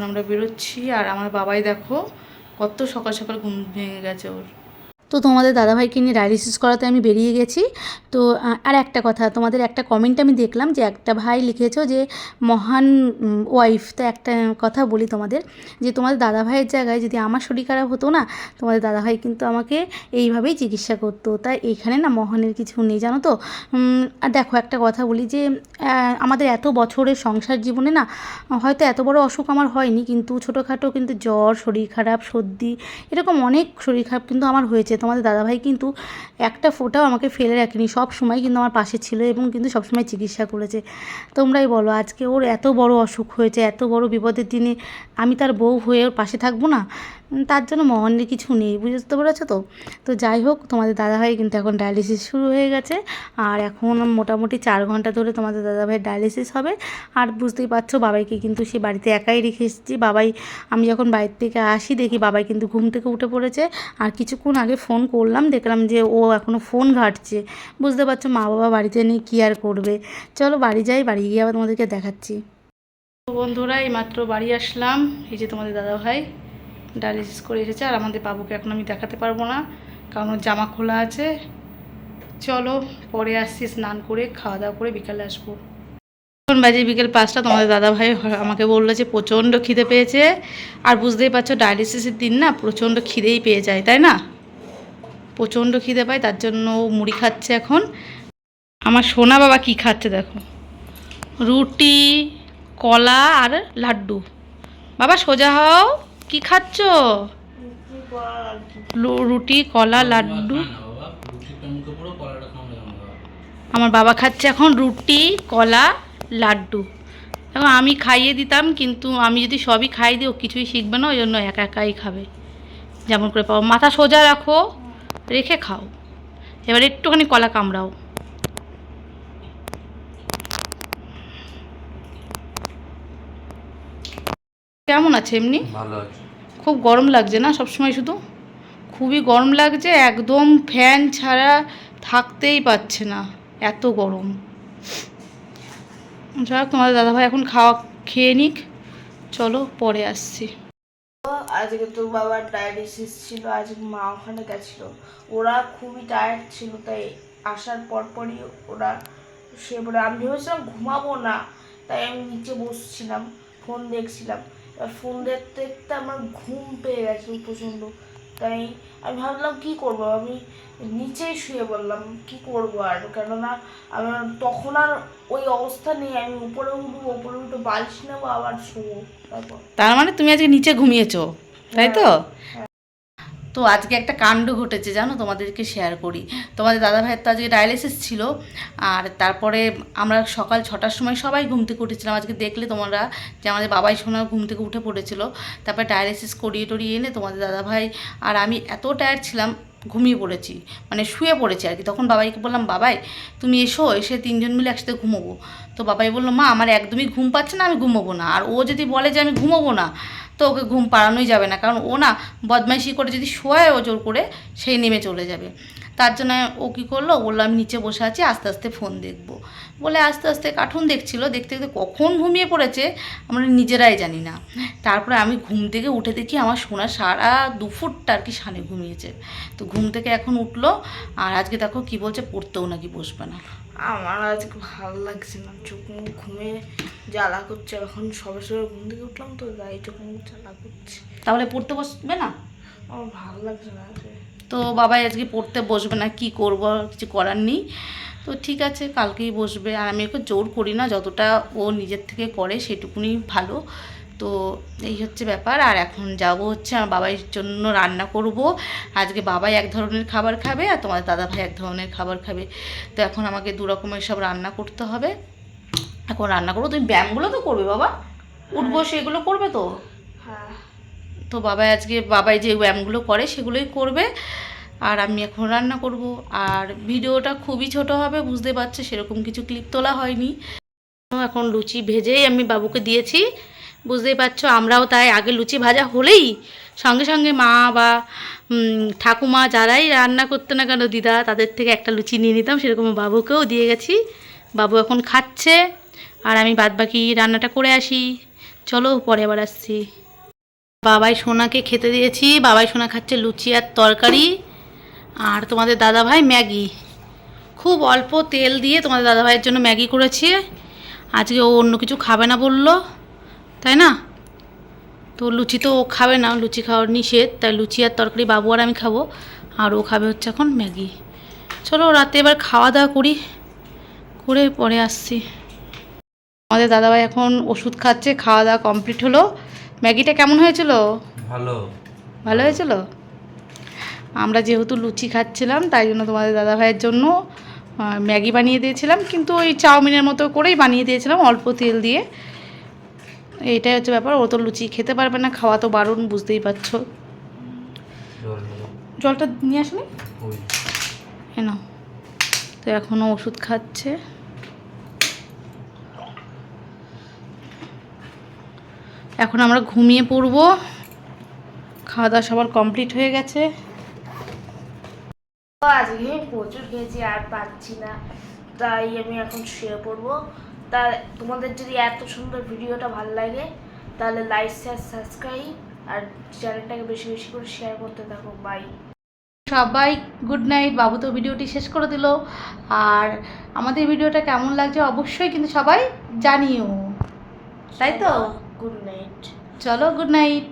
আমরা বেরোচ্ছি আর আমার বাবাই দেখো কত সকাল সকাল ঘুম ভেঙে গেছে ওর। তো তোমাদের দাদাভাইকে নিয়ে ডায়ালিসিস করাতে আমি বেরিয়ে গেছি। তো আর একটা কথা, তোমাদের একটা কমেন্ট আমি দেখলাম যে একটা ভাই লিখেছো যে মহান ওয়াইফ। তো একটা কথা বলি তোমাদের, যে তোমাদের দাদাভাইয়ের জায়গায় যদি আমার শরীর খারাপ হতো না, তোমাদের দাদাভাই কিন্তু আমাকে এইভাবেই চিকিৎসা করতো। তাই এইখানে না মহানের কিছু নেই, জানো তো। আর দেখো একটা কথা বলি যে আমাদের এত বছরের সংসার জীবনে না হয়তো এত বড় অসুখ আমার হয়নি, কিন্তু ছোটোখাটো কিন্তু জ্বর, শরীর খারাপ, সর্দি, এরকম অনেক শরীর খারাপ কিন্তু আমার হয়েছে। তোমাদের দাদাভাই কিন্তু একটা ফোঁটাও আমাকে ফেলে রাখেনি, সব সময় কিন্তু আমার পাশে ছিল এবং কিন্তু সবসময় চিকিৎসা করেছে। তোমরাই বলো, আজকে ওর এত বড় অসুখ হয়েছে, এত বড় বিপদের দিনে আমি তার বউ হয়ে ওর পাশে থাকবো না? তার জন্য মহানের কিছু নেই, বুঝতে পেরেছো তো। তো যাই হোক, তোমাদের দাদাভাই কিন্তু এখন ডায়ালিসিস শুরু হয়ে গেছে আর এখন মোটামুটি 4 ঘন্টা ধরে তোমাদের দাদাভাইয়ের ডায়ালিসিস হবে। আর বুঝতেই পারছো, বাবাইকে কিন্তু সে বাড়িতে একাই রেখে এসেছি। বাবাই, আমি যখন বাড়ির থেকে আসি দেখি বাবাই কিন্তু ঘুম থেকে উঠে পড়েছে। আর কিছুক্ষণ আগে ফোন করলাম, দেখলাম যে ও এখনও ফোন ঘাঁটছে। বুঝতে পারছো, মা বাবা বাড়িতে নেই, কী আর করবে। চলো বাড়ি যাই, বাড়ি গিয়ে আবার তোমাদেরকে দেখাচ্ছি। তো বন্ধুরা, এইমাত্র বাড়ি আসলাম। এই যে তোমাদের দাদাভাই ডায়ালিসিস করে এসেছে আর আমাদের বাবুকে এখন আমি দেখাতে পারবো না, কারণ ওর জামা খোলা আছে। চলো পরে আসছি, স্নান করে খাওয়া দাওয়া করে বিকালে আসবো। এখন বাজে বিকেল 5টা। তোমাদের দাদাভাই আমাকে বললো যে প্রচণ্ড খিদে পেয়েছে। আর বুঝতেই পারছো, ডায়ালিসিসের দিন না প্রচণ্ড খিদেই পেয়ে যায়, তাই না? প্রচণ্ড খিদে পায়, তার জন্য ও মুড়ি খাচ্ছে এখন। আমার সোনা বাবা কি খাচ্ছে দেখো, রুটি, কলা আর লাড্ডু। বাবা সোজা হও, কি খাচ্ছ? রুটি, কলা, লাড্ডু। আমার বাবা খাচ্ছে এখন রুটি, কলা, লাড্ডু। এখন আমি খাইয়ে দিতাম, কিন্তু আমি যদি সবই খাই দিই ও কিছুই শিখবে না, ওই জন্য একা একাই খাবে যেমন করে পাবো। মাথা সোজা রাখো, রেখে খাও। এবার একটুখানি কলা কামড়াও। কেমন আছে এমনি? ভালো আছে। খুব গরম লাগছে না সবসময়, শুধু খুবই গরম লাগছে, একদম ফ্যান ছাড়া থাকতেই পারছে না, এত গরম। যাক, তোমাদের দাদাভাই এখন খেয়ে নিক, চলো পরে আসছি। আজকে তোর বাবার ডায়ালিসিস ছিল, আজকে মা ওখানে গেছিল। ওরা খুবই টায়ার্ড ছিল, তাই আসার পরপরই ওরা শুয়ে পড়ে। আমি ভেবেছিলাম ঘুমাবো না, তাই আমি নিচে বসছিলাম, ফোন দেখছিলাম। এবার ফোন দেখতে দেখতে আমার ঘুম পেয়ে গেছে প্রচণ্ড। তাই আমি ভাবলাম কি করব, আমি নিচেই শুয়ে পড়লাম। কি করব আর, কেননা আমার তখন আর ওই অবস্থা নেই। আমি উপরে উঠে বালিশ নেবো, আবার শুবো। তারপর তার মানে তুমি আজকে নিচে ঘুমিয়েছো, তাই তো? হ্যাঁ। তো আজকে একটা কাণ্ড ঘটেছে জানো, তোমাদেরকে শেয়ার করি। তোমাদের দাদাভাইয়ের তো আজকে ডায়ালিসিস ছিল, আর তারপরে আমরা সকাল 6টার সময় সবাই ঘুম থেকে উঠেছিলাম। আজকে দেখলে তোমরা যে আমাদের বাবাই সোনা ঘুম থেকে উঠে পড়েছিল। তারপরে ডায়ালিসিস করিয়ে টরিয়ে এনে তোমাদের দাদাভাই আর আমি এত টায়ার্ড ছিলাম, ঘুমিয়ে পড়েছি, মানে শুয়ে পড়েছি আর কি। তখন বাবাইকে বললাম, বাবাই তুমি এসো, এসে 3জন মিলে একসাথে ঘুমোবো। তো বাবাই বললো, মা আমার একদমই ঘুম পাচ্ছে না, আমি ঘুমোবো না। আর ও যদি বলে যে আমি ঘুমোবো না, তো ওকে ঘুম পাড়ানোই যাবে না, কারণ ও না বদমাইশি করে যদি শোয়ায় ও জোর করে, সেই নেমে চলে যাবে। তার জন্য ও কী করলো, বললো আমি নিচে বসে আছি, আস্তে আস্তে ফোন দেখবো বলে আস্তে আস্তে কার্টুন দেখছিল। দেখতে দেখতে কখন ঘুমিয়ে পড়েছে আমরা নিজেরাই জানি না। তারপরে আমি ঘুম থেকে উঠে দেখি আমার সোনা সারা 2 ফুটটা আর কি সানে ঘুমিয়েছে। তো ঘুম থেকে এখন উঠলো, আর আজকে দেখো কি বলছে, পড়তেও নাকি বসবে না। আমার আজকে ভালো লাগছে না, চোখ মুখ ঘুমে জ্বালা করছে। এখন সবে সবে ঘুম থেকে উঠলাম তো, তাই চোখ মুখ জ্বালা করছে। তাহলে পড়তে বসবে না? আমার ভালো লাগছে না আজকে। তো বাবাই আজকে পড়তে বসবে না, কি করব, কিছু করার নেই। তো ঠিক আছে, কালকেই বসবে। আর আমি ওকে জোর করি না, যতটা ও নিজের থেকে করে সেটুকুনি ভালো। তো এই হচ্ছে ব্যাপার। আর এখন যাব হচ্ছে আমার বাবাইয়ের জন্য রান্না করব। আজকে বাবাই এক ধরনের খাবার খাবে আর তোমার দাদাভাই এক ধরনের খাবার খাবে। তো এখন আমাকে 2 রকমের সব রান্না করতে হবে। এখন রান্না করবো, তুমি ব্যায়ামগুলো তো করবে বাবা, উঠবো সেগুলো করবে তো? হ্যাঁ। তো বাবাই যে ব্যায়ামগুলো করে সেগুলোই করবে, আর আমি এখন রান্না করব। আর ভিডিওটা খুবই ছোট হবে, বুঝতে পারছো, সেরকম কিছু ক্লিপ তোলা হয়নি। এখন লুচি ভেজেই আমি বাবুকে দিয়েছি, বুঝতেই পারছো। আমরাও তাই আগে লুচি ভাজা হলেই সঙ্গে সঙ্গে মা বা ঠাকুমা যারাই রান্না করতে না কেন, দিদা, তাদের থেকে একটা লুচি নিয়ে নিতাম। সেরকম বাবুকেও দিয়ে গেছি, বাবু এখন খাচ্ছে। আর আমি বাদবাকি রান্নাটা করে আসি। চলো পরে আবার আসছি। বাবাই সোনাকে খেতে দিয়েছি, বাবাই সোনা খাচ্ছে লুচি আর তরকারি, আর তোমাদের দাদাভাই ম্যাগি। খুব অল্প তেল দিয়ে তোমাদের দাদাভাইয়ের জন্য ম্যাগি করেছি। আজকে ও অন্য কিছু খাবে না বললো, তাই না? তো লুচি তো ও খাবে না, লুচি খাওয়ার নিষেধ, তাই লুচি আর তরকারি বাবু আর আমি খাবো, আর ও খাবে হচ্ছে এখন ম্যাগি। চলো রাতে এবার খাওয়া দাওয়া করি, করে পরে আসছি। আমাদের দাদাভাই এখন ওষুধ খাচ্ছে, খাওয়া দাওয়া কমপ্লিট হলো। ম্যাগিটা কেমন হয়েছিল? ভালো। ভালো হয়েছিল। আমরা যেহেতু লুচি খাচ্ছিলাম তাই জন্য তোমাদের দাদাভাইয়ের জন্য ম্যাগি বানিয়ে দিয়েছিলাম, কিন্তু ওই চাউমিনের মতো করেই বানিয়ে দিয়েছিলাম অল্প তেল দিয়ে। এইটাই হচ্ছে ব্যাপার, ও তো লুচি খেতে পারবে না, খাওয়া তো বারণ, বুঝতেই পারছো। জলটা নিয়ে আসলে না। তো এখনও ওষুধ খাচ্ছে। এখন আমরা ঘুমিয়ে পড়বো, খাওয়া দাওয়া সবার কমপ্লিট হয়ে গেছে। আজকে প্রচুর খেয়েছি আর পাচ্ছি না, তাই আমি এখন শুয়ে পড়বো। তা তোমাদের যদি এত সুন্দর ভিডিওটা ভালো লাগে তাহলে লাইক শেয়ার সাবস্ক্রাইব আর চ্যানেলটাকে বেশি বেশি করে শেয়ার করতে থাকো। বাই সবাই গুড নাইট। বাবু তো ভিডিওটি শেষ করে দিল, আর আমাদের ভিডিওটা কেমন লাগছে অবশ্যই কিন্তু সবাই জানিও, তাই তো? Good night. চলো গুড নাইট।